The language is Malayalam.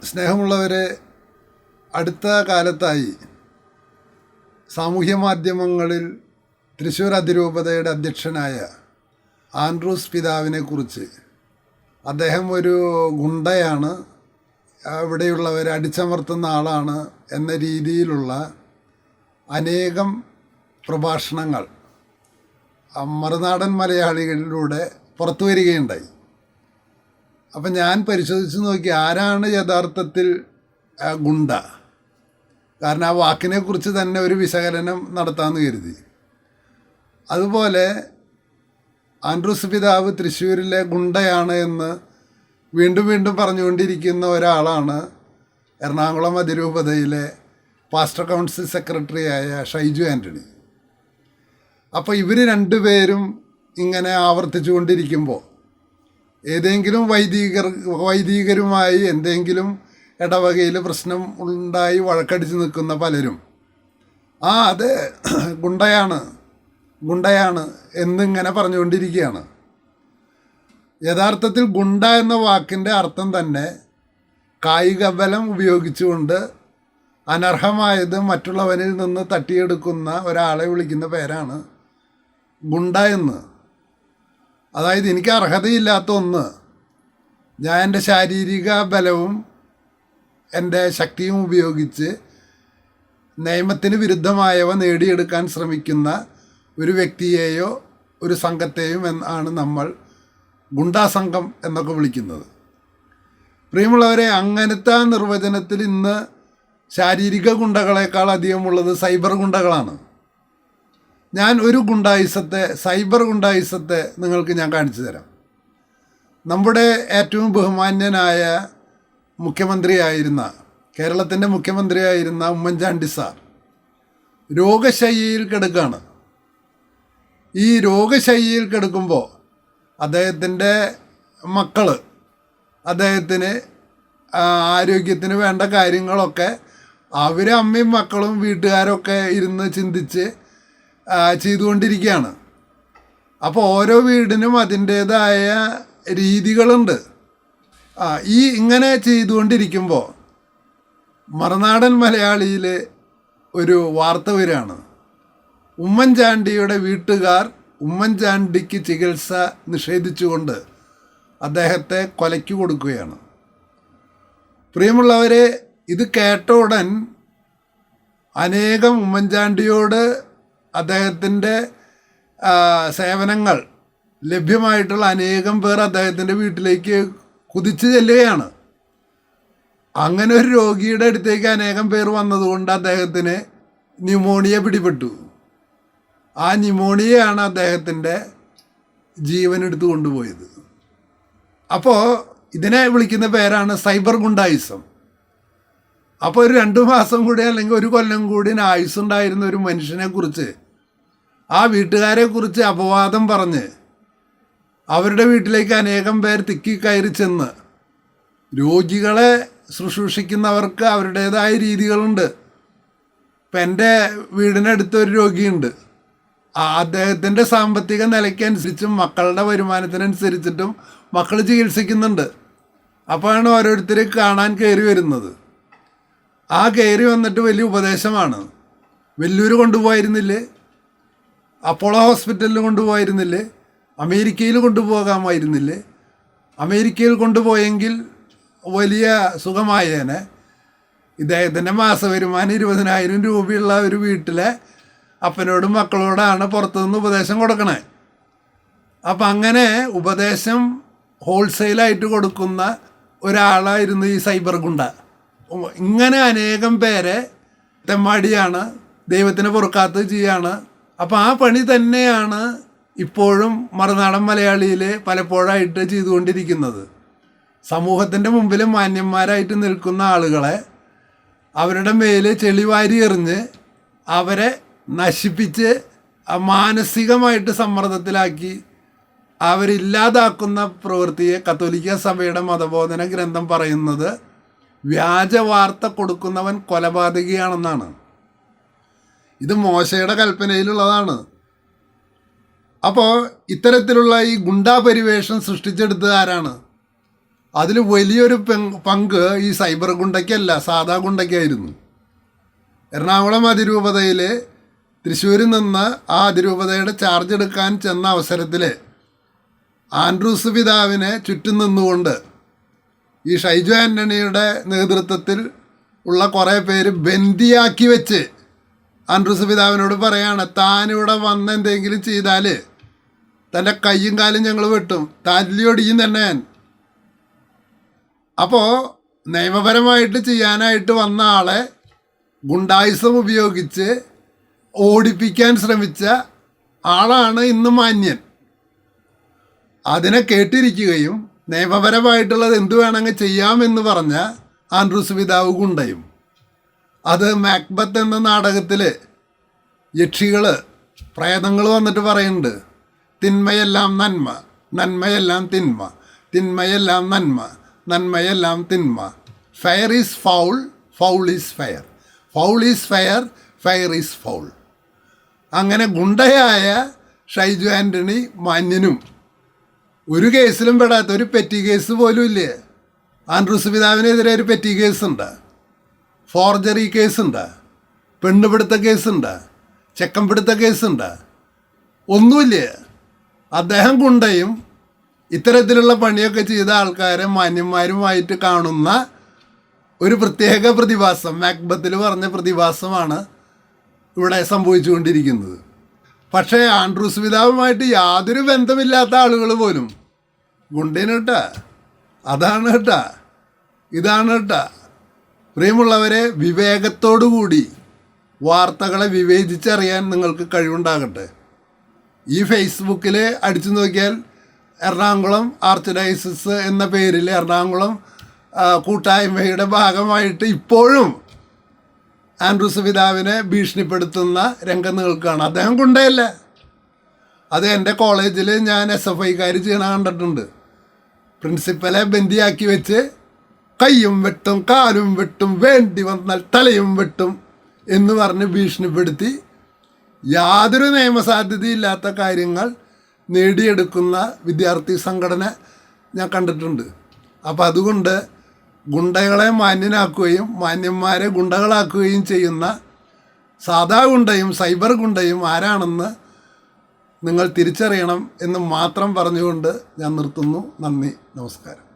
സ്നേഹമുള്ളവരെ, അടുത്ത കാലത്തായി സാമൂഹ്യ മാധ്യമങ്ങളിൽ തൃശ്ശൂർ അതിരൂപതയുടെ അധ്യക്ഷനായ ആൻഡ്രൂസ് പിതാവിനെക്കുറിച്ച് അദ്ദേഹം ഒരു ഗുണ്ടയാണ്, ഇവിടെയുള്ളവരെ അടിച്ചമർത്തുന്ന ആളാണ് എന്ന രീതിയിലുള്ള അനേകം പ്രഭാഷണങ്ങൾ മറുനാടൻ മലയാളികളിലൂടെ പുറത്തു വരികയുണ്ടായി. അപ്പം ഞാൻ പരിശോധിച്ച് നോക്കി ആരാണ് യഥാർത്ഥത്തിൽ ഗുണ്ട. കാരണം ആ വാക്കിനെക്കുറിച്ച് തന്നെ ഒരു വിശകലനം നടത്താമെന്ന് കരുതി. അതുപോലെ ആൻഡ്രൂസ് പിതാവ് തൃശ്ശൂരിലെ ഗുണ്ടയാണ് എന്ന് വീണ്ടും വീണ്ടും പറഞ്ഞുകൊണ്ടിരിക്കുന്ന ഒരാളാണ് എറണാകുളം അതിരൂപതയിലെ പാസ്റ്റർ കൗൺസിൽ സെക്രട്ടറിയായ ഷൈജു ആൻ്റണി. അപ്പോൾ ഇവർ രണ്ടുപേരും ഇങ്ങനെ ആവർത്തിച്ചു കൊണ്ടിരിക്കുമ്പോൾ ഏതെങ്കിലും വൈദികരുമായി എന്തെങ്കിലും ഇടവകയിൽ പ്രശ്നം ഉണ്ടായി വഴക്കടിച്ച് നിൽക്കുന്ന പലരും അത് ഗുണ്ടയാണ് എന്നിങ്ങനെ പറഞ്ഞുകൊണ്ടിരിക്കുകയാണ്. യഥാർത്ഥത്തിൽ ഗുണ്ട എന്ന വാക്കിൻ്റെ അർത്ഥം തന്നെ കായിക ബലം ഉപയോഗിച്ചുകൊണ്ട് അനർഹമായത് മറ്റുള്ളവനിൽ നിന്ന് തട്ടിയെടുക്കുന്ന ഒരാളെ വിളിക്കുന്ന പേരാണ് ഗുണ്ട എന്ന്. അതായത് എനിക്ക് അർഹതയില്ലാത്ത ഒന്ന് ഞാൻ എൻ്റെ ശാരീരിക ബലവും എൻ്റെ ശക്തിയും ഉപയോഗിച്ച് നിയമത്തിന് വിരുദ്ധമായവ നേടിയെടുക്കാൻ ശ്രമിക്കുന്ന ഒരു വ്യക്തിയെയോ ഒരു സംഘത്തെയും ആണ് നമ്മൾ ഗുണ്ടാ സംഘം എന്നൊക്കെ വിളിക്കുന്നത്. പ്രിയമുള്ളവരെ, അങ്ങനത്തെ നിർവചനത്തിൽ ഇന്ന് ശാരീരിക ഗുണ്ടകളെക്കാൾ അധികമുള്ളത് സൈബർ ഗുണ്ടകളാണ്. ഞാൻ ഒരു സൈബർ ഗുണ്ടായിസത്തെ നിങ്ങൾക്ക് ഞാൻ കാണിച്ചു തരാം. നമ്മുടെ ഏറ്റവും ബഹുമാന്യനായ കേരളത്തിൻ്റെ മുഖ്യമന്ത്രിയായിരുന്ന ഉമ്മൻചാണ്ടി സാർ രോഗശയ്യയിൽ കിടക്കുകയാണ്. ഈ രോഗശയ്യയിൽ കിടക്കുമ്പോൾ അദ്ദേഹത്തിൻ്റെ മക്കൾ അദ്ദേഹത്തിന് ആരോഗ്യത്തിന് വേണ്ട കാര്യങ്ങളൊക്കെ അമ്മയും മക്കളും വീട്ടുകാരൊക്കെ ഇരുന്ന് ചിന്തിച്ച് ചെയ്തുകൊണ്ടിരിക്കുകയാണ്. അപ്പോൾ ഓരോ വീടിനും അതിൻ്റേതായ രീതികളുണ്ട്. ഇങ്ങനെ ചെയ്തുകൊണ്ടിരിക്കുമ്പോൾ മറുനാടൻ മലയാളിയിൽ ഒരു വാർത്ത വരികയാണ്. ഉമ്മൻചാണ്ടിയുടെ വീട്ടുകാർ ഉമ്മൻചാണ്ടിക്ക് ചികിത്സ നിഷേധിച്ചുകൊണ്ട് അദ്ദേഹത്തെ കൊലയ്ക്ക് കൊടുക്കുകയാണ്. പ്രിയമുള്ളവരെ, ഇത് കേട്ട ഉടൻ അനേകം ഉമ്മൻചാണ്ടിയോട് അദ്ദേഹത്തിൻ്റെ സേവനങ്ങൾ ലഭ്യമായിട്ടുള്ള അനേകം പേർ അദ്ദേഹത്തിൻ്റെ വീട്ടിലേക്ക് കുതിച്ചു ചെല്ലുകയാണ്. അങ്ങനെ ഒരു രോഗിയുടെ അടുത്തേക്ക് അനേകം പേർ വന്നതുകൊണ്ട് അദ്ദേഹത്തിന് ന്യൂമോണിയ പിടിപെട്ടു. ആ ന്യൂമോണിയയാണ് അദ്ദേഹത്തിൻ്റെ ജീവനെടുത്ത് കൊണ്ടുപോയത്. അപ്പോൾ ഇതിനെ വിളിക്കുന്ന പേരാണ് സൈബർ ഗുണ്ടായിസം. അപ്പോൾ ഒരു 2 മാസം കൂടി അല്ലെങ്കിൽ 1 കൊല്ലം കൂടി ആയുസ്സുണ്ടായിരുന്ന ഒരു മനുഷ്യനെക്കുറിച്ച് ആ വീട്ടുകാരെക്കുറിച്ച് അപവാദം പറഞ്ഞ് അവരുടെ വീട്ടിലേക്ക് അനേകം പേർ തിക്കിക്കയറി ചെന്ന് രോഗികളെ ശുശ്രൂഷിക്കുന്നവർക്ക് അവരുടേതായ രീതികളുണ്ട്. ഇപ്പം എൻ്റെ വീടിനടുത്തൊരു രോഗിയുണ്ട്. അദ്ദേഹത്തിൻ്റെ സാമ്പത്തിക നിലയ്ക്കനുസരിച്ചും മക്കളുടെ വരുമാനത്തിനനുസരിച്ചിട്ടും മക്കൾ ചികിത്സിക്കുന്നുണ്ട്. അപ്പോഴാണ് ഓരോരുത്തർ കാണാൻ കയറി വരുന്നത്. ആ കയറി വന്നിട്ട് വലിയ ഉപദേശമാണ്. വെല്ലൂർ കൊണ്ടുപോയിരുന്നില്ലേ, അപ്പോളോ ഹോസ്പിറ്റലിൽ കൊണ്ടുപോയിരുന്നില്ലേ, അമേരിക്കയിൽ കൊണ്ടുപോകാമായിരുന്നില്ലേ, അമേരിക്കയിൽ കൊണ്ടുപോയെങ്കിൽ വലിയ സുഖമായേനെ. ഇദ്ദേഹത്തിൻ്റെ മാസവരുമാനം 20,000 രൂപയുള്ള ഒരു വീട്ടിലെ അപ്പനോടും മക്കളോടാണ് പുറത്തുനിന്ന് ഉപദേശം കൊടുക്കണേ. അപ്പം അങ്ങനെ ഉപദേശം ഹോൾസെയിലായിട്ട് കൊടുക്കുന്ന ഒരാളായിരുന്നു ഈ സൈബർ ഗുണ്ട. ഇങ്ങനെ അനേകം പേരെ തെമ്മാടിയാണ്, ദൈവത്തിന് പൊറുക്കാത്തത് ചെയ്യാണ്. അപ്പോൾ ആ പണി തന്നെയാണ് ഇപ്പോഴും മറുനാടൻ മലയാളിയിൽ പലപ്പോഴായിട്ട് ചെയ്തുകൊണ്ടിരിക്കുന്നത്. സമൂഹത്തിൻ്റെ മുമ്പിൽ മാന്യന്മാരായിട്ട് നിൽക്കുന്ന ആളുകളെ അവരുടെ മേൽ ചെളിവാരി എറിഞ്ഞ് അവരെ നശിപ്പിച്ച് മാനസികമായിട്ട് സമ്മർദ്ദത്തിലാക്കി അവരില്ലാതാക്കുന്ന പ്രവൃത്തിയെ കത്തോലിക്ക സഭയുടെ മതബോധന ഗ്രന്ഥം പറയുന്നത് വ്യാജ വാർത്ത കൊടുക്കുന്നവൻ കൊലപാതകിയാണെന്നാണ്. ഇത് മോശയുടെ കൽപ്പനയിലുള്ളതാണ്. അപ്പോൾ ഇത്തരത്തിലുള്ള ഈ ഗുണ്ടാ പരിവേഷം സൃഷ്ടിച്ചെടുത്തത് ആരാണ്? അതിൽ വലിയൊരു പങ്ക് ഈ സൈബർ ഗുണ്ടയ്ക്കല്ല, സാധാ ഗുണ്ടയ്ക്കായിരുന്നു. എറണാകുളം അതിരൂപതയിൽ തൃശ്ശൂരിൽ നിന്ന് ആ അതിരൂപതയുടെ ചാർജ് എടുക്കാൻ ചെന്ന അവസരത്തിൽ ആൻഡ്രൂസ് പിതാവിനെ ചുറ്റും നിന്നുകൊണ്ട് ഈ ഷൈജു ആൻ്റണിയുടെ നേതൃത്വത്തിൽ ഉള്ള കുറേ പേര് ബന്ദിയാക്കി വെച്ച് ആൻഡ്രൂസ് പിതാവിനോട് പറയാണ്, താനിവിടെ വന്ന് എന്തെങ്കിലും ചെയ്താൽ തൻ്റെ കയ്യും കാലും ഞങ്ങൾ വെട്ടും, തല്ലിയൊടിയും തന്നെ ഞാൻ. അപ്പോൾ നിയമപരമായിട്ട് ചെയ്യാനായിട്ട് വന്ന ആളെ ഗുണ്ടായുസം ഉപയോഗിച്ച് ഓടിപ്പിക്കാൻ ശ്രമിച്ച ആളാണ് ഇന്ന് മാന്യൻ. അതിനെ കേട്ടിരിക്കുകയും നിയമപരമായിട്ടുള്ളത് എന്തു വേണമെങ്കിൽ ചെയ്യാമെന്ന് പറഞ്ഞ ആൻഡ്രൂസ് പിതാവ് ഗുണ്ടയും. അത് മാക്ബത്ത് എന്ന നാടകത്തിൽ യക്ഷികൾ, പ്രേതങ്ങൾ വന്നിട്ട് പറയുന്നുണ്ട്, തിന്മയെല്ലാം നന്മ, നന്മയെല്ലാം തിന്മ, തിന്മയെല്ലാം നന്മ, നന്മയെല്ലാം തിന്മ. Fair is foul, foul is fair, foul is fair, fair is foul. അങ്ങനെ ഗുണ്ടയായ ഷൈജു ആൻ്റണി മാന്യനും ഒരു കേസിലും പെടാത്ത, ഒരു പെറ്റി കേസ് പോലും ഇല്ലേ. ആൻഡ്രൂസ് പിതാവിനെതിരെ ഒരു പെറ്റി കേസുണ്ട്, ഫോർജറി കേസുണ്ട്, പെണ്ണുപിടുത്ത കേസുണ്ട്, ചെക്കൻപിടുത്ത കേസുണ്ട്, ഒന്നുമില്ലേ. അദ്ദേഹം ഗുണ്ടയും ഇത്തരത്തിലുള്ള പണിയൊക്കെ ചെയ്ത ആൾക്കാരെ മാന്യന്മാരുമായിട്ട് കാണുന്ന ഒരു പ്രത്യേക പ്രതിഭാസം, മാക്ബത്തിൽ പറഞ്ഞ പ്രതിഭാസമാണ് ഇവിടെ സംഭവിച്ചുകൊണ്ടിരിക്കുന്നത്. പക്ഷേ ആൻഡ്രൂസ് പിതാവുമായിട്ട് യാതൊരു ബന്ധമില്ലാത്ത ആളുകൾ പോലും ഗുണ്ടേന് കേട്ടാ, അതാണ് കേട്ടാ, ഇതാണ് കേട്ടാ. പ്രിയമുള്ളവരെ, വിവേകത്തോടുകൂടി വാർത്തകളെ വിവേചിച്ചറിയാൻ നിങ്ങൾക്ക് കഴിവുണ്ടാകട്ടെ. ഈ ഫേസ്ബുക്കിൽ അടിച്ചു നോക്കിയാൽ എറണാകുളം ആർച്ച് ഡയസിസ് എന്ന പേരിൽ എറണാകുളം കൂട്ടായ്മയുടെ ഭാഗമായിട്ട് ഇപ്പോഴും ആൻഡ്രൂസ് പിതാവിനെ ഭീഷണിപ്പെടുത്തുന്ന രംഗം നിങ്ങൾക്കാണ്. അദ്ദേഹം ഗുണ്ടയല്ല. അത് എൻ്റെ കോളേജിൽ ഞാൻ SFIക്കാർ ചെയ്യണ കണ്ടിട്ടുണ്ട്. പ്രിൻസിപ്പലെ ബന്ദിയാക്കി വെച്ച് കയ്യും വെട്ടും കാലും വെട്ടും, വേണ്ടി വന്നാൽ തലയും വെട്ടും എന്ന് പറഞ്ഞ് ഭീഷണിപ്പെടുത്തി യാതൊരു നിയമസാധ്യതയില്ലാത്ത കാര്യങ്ങൾ നേടിയെടുക്കുന്ന വിദ്യാർത്ഥി സംഘടന ഞാൻ കണ്ടിട്ടുണ്ട്. അപ്പം അതുകൊണ്ട് ഗുണ്ടകളെ മാന്യനാക്കുകയും മാന്യന്മാരെ ഗുണ്ടകളാക്കുകയും ചെയ്യുന്ന സാധാ ഗുണ്ടയും സൈബർ ഗുണ്ടയും ആരാണെന്ന് നിങ്ങൾ തിരിച്ചറിയണം എന്ന് മാത്രം പറഞ്ഞുകൊണ്ട് ഞാൻ നിർത്തുന്നു. നന്ദി, നമസ്കാരം.